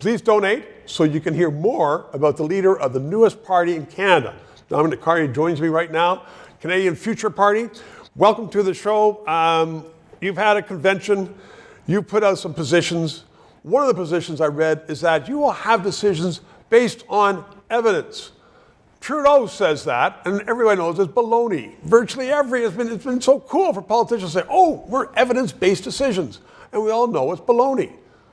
Please donate so you can hear more about the leader of the newest party in Canada. Dominic Cardy joins me right now, Canadian Future Party. Welcome to the show. You've had a convention. You've put out some positions. One of the positions I read is that you will have decisions based on evidence. Trudeau says that, and everybody knows it's baloney. Virtually it's been so cool for politicians to say, oh, we're evidence-based decisions. And we all know it's baloney.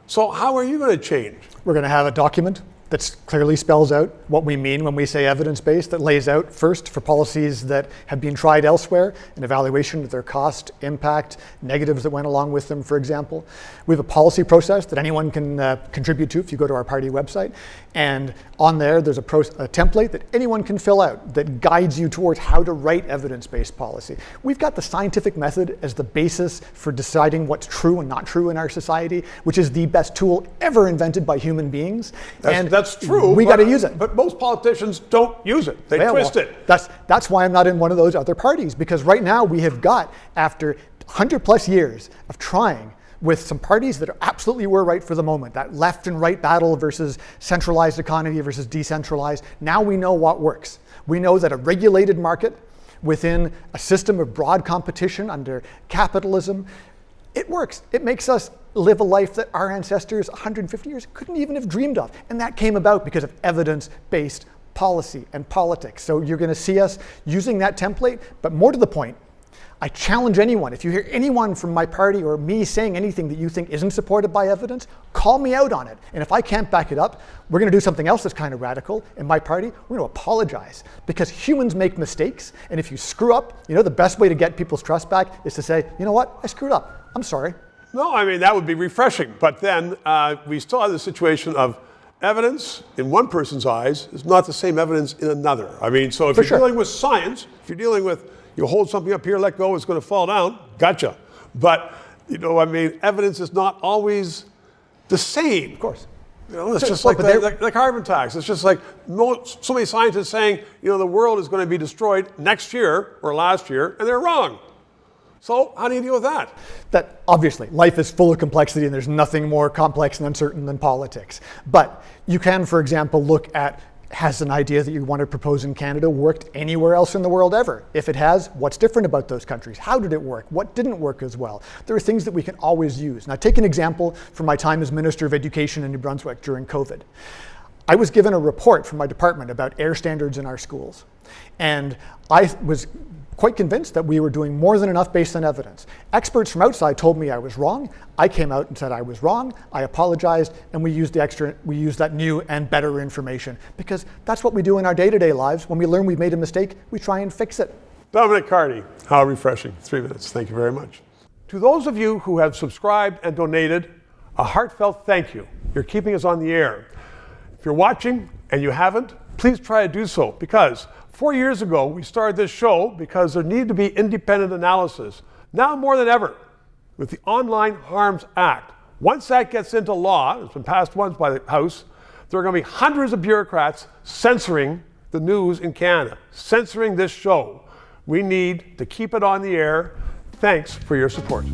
So how are you going to change? We're going to have a document that clearly spells out what we mean when we say evidence-based, that lays out first for policies that have been tried elsewhere, an evaluation of their cost, impact, negatives that went along with them, for example. We have a policy process that anyone can contribute to if you go to our party website. And on there, there's a template that anyone can fill out that guides you towards how to write evidence-based policy. We've got the scientific method as the basis for deciding what's true and not true in our society, which is the best tool ever invented by human beings. That's true. We got to use it. But most politicians don't use it. They twist it. That's why I'm not in one of those other parties, because right now we have got, after 100 plus years of trying with some parties that absolutely were right for the moment, that left and right battle versus centralized economy versus decentralized, now we know what works. We know that a regulated market within a system of broad competition under capitalism, it works. It makes us live a life that our ancestors 150 years couldn't even have dreamed of. And that came about because of evidence-based policy and politics. So you're going to see us using that template, but more to the point, I challenge anyone, if you hear anyone from my party or me saying anything that you think isn't supported by evidence, call me out on it. And if I can't back it up, we're going to do something else that's kind of radical. In my party, we're going to apologize, because humans make mistakes. And if you screw up, the best way to get people's trust back is to say, you know what, I screwed up. I'm sorry. No, I mean, that would be refreshing. But then we still have the situation of evidence in one person's eyes is not the same evidence in another. I mean, so if you're dealing with science, if you're dealing with, you hold something up here, let go, it's going to fall down, gotcha. But, evidence is not always the same. Of course. It's just like the carbon tax. It's just like so many scientists saying, the world is going to be destroyed next year or last year, and they're wrong. So how do you deal with that? That obviously, life is full of complexity, and there's nothing more complex and uncertain than politics. But you can, for example, look at, has an idea that you want to propose in Canada worked anywhere else in the world ever? If it has, what's different about those countries? How did it work? What didn't work as well? There are things that we can always use. Now, take an example from my time as Minister of Education in New Brunswick during COVID. I was given a report from my department about air standards in our schools. And I was quite convinced that we were doing more than enough based on evidence. Experts from outside told me I was wrong. I came out and said I was wrong. I apologized, and we used that new and better information, because that's what we do in our day-to-day lives. When we learn we've made a mistake, we try and fix it. Dominic Cardy, how refreshing. 3 minutes. Thank you very much. To those of you who have subscribed and donated, a heartfelt thank you. You're keeping us on the air. If you're watching and you haven't, please try to do so, because 4 years ago, we started this show because there needed to be independent analysis. Now more than ever, with the Online Harms Act. Once that gets into law, it's been passed once by the House, there are going to be hundreds of bureaucrats censoring the news in Canada, censoring this show. We need to keep it on the air. Thanks for your support.